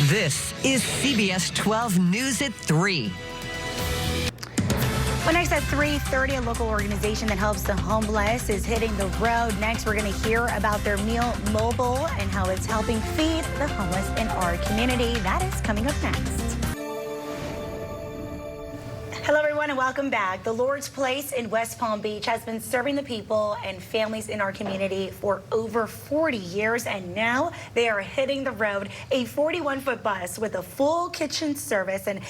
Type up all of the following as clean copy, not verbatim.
This is CBS 12 News at 3. Well, next at 3:30, a local organization that helps the homeless is hitting the road. Next, we're going to hear about their Meal Mobile and how it's helping feed the homeless in our community. That is coming up next. Hello, everyone, and welcome back. The Lord's Place in West Palm Beach has been serving the people and families in our community for over 40 years, and now they are hitting the road. A 41-foot bus with a full kitchen service and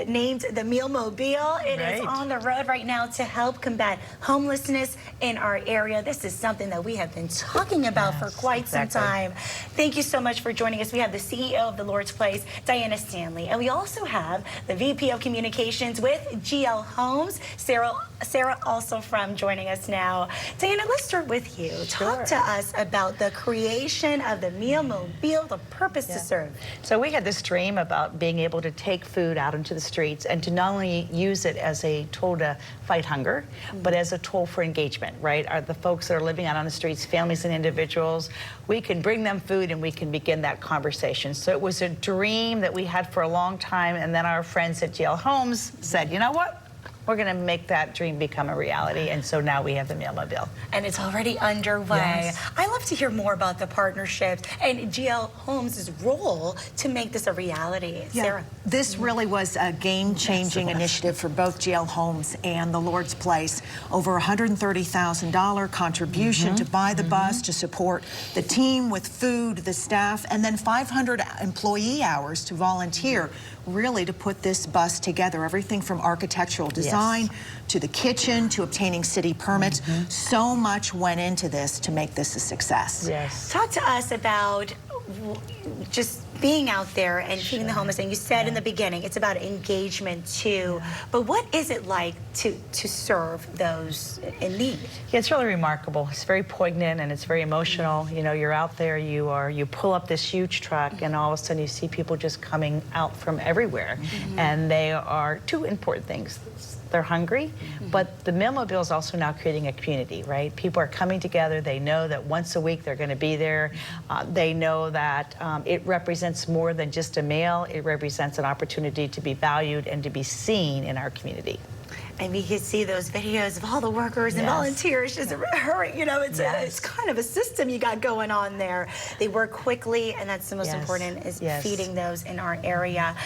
named the Meal-Mobile. It is on the road right now to help combat homelessness in our area. This is something that we have been talking about for quite some time. Thank you so much for joining us. We have the CEO of the Lord's Place, Diana Stanley, and we also have the VP of Communications with GL Homes, Sarah also from joining us now. Diana, let's start with you. Talk to us about the creation of the Meal-Mobile, the purpose to serve. So we had this dream about being able to take food out into the streets and to not only use it as a tool to fight hunger, but as a tool for engagement, right? Are the folks that are living out on the streets, families and individuals, we can bring them food and we can begin that conversation. So it was a dream that we had for a long time, and then our friends at GL Homes said, you know what? We're going to make that dream become a reality, and so now we have the Meal-Mobile. And it's already underway. Yes. I love to hear more about the partnerships and GL Homes' role to make this a reality. Sarah? This really was a game-changing initiative for both GL Homes and the Lord's Place. Over $130,000 contribution to buy the bus, to support the team with food, the staff, and then 500 employee hours to volunteer, really to put this bus together. Everything from architectural design to the kitchen to obtaining city permits. So much went into this to make this a success. Talk to us about just being out there and feeding the homeless. And you said in the beginning, it's about engagement too. But what is it like to serve those in need? Yeah, it's really remarkable. It's very poignant and it's very emotional. You know, you're out there, you pull up this huge truck, and all of a sudden you see people just coming out from everywhere. And they are two important things. They're hungry, but the Meal-Mobile is also now creating a community, right? People are coming together. They know that once a week they're going to be there. They know that it represents more than just a meal. It represents an opportunity to be valued and to be seen in our community. And we can see those videos of all the workers and volunteers just hurrying. You know, it's kind of a system you got going on there. They work quickly, and that's the most important, is feeding those in our area.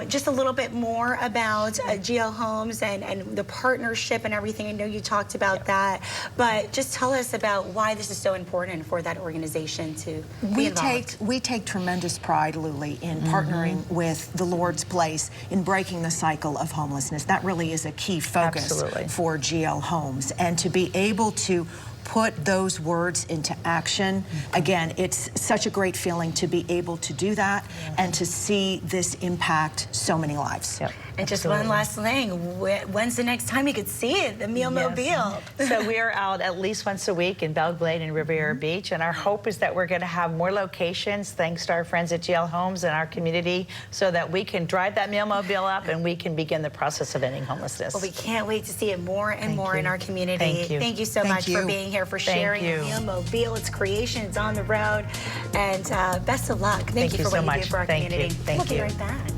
Just a little bit more about GL Homes and the partnership and everything. I know you talked about that, but just tell us about why this is so important for that organization to be involved. We take tremendous pride, Luli, in partnering with the Lord's Place in breaking the cycle of homelessness. That really is a key focus for GL Homes, and to be able to put those words into action. Again, it's such a great feeling to be able to do that and to see this impact so many lives. And just one last thing, when's the next time you could see it, the Meal-Mobile? So we're out at least once a week in Belle Glade and Riviera Beach, and our hope is that we're going to have more locations thanks to our friends at GL Homes and our community, so that we can drive that Meal-Mobile up and we can begin the process of ending homelessness. Well, we can't wait to see it more and more in our community. Thank you. Thank you so much for being here, for sharing the Meal-Mobile, its creation, it's on the road, and best of luck. Thank you for what you do for our community. Thank you. We'll be right back.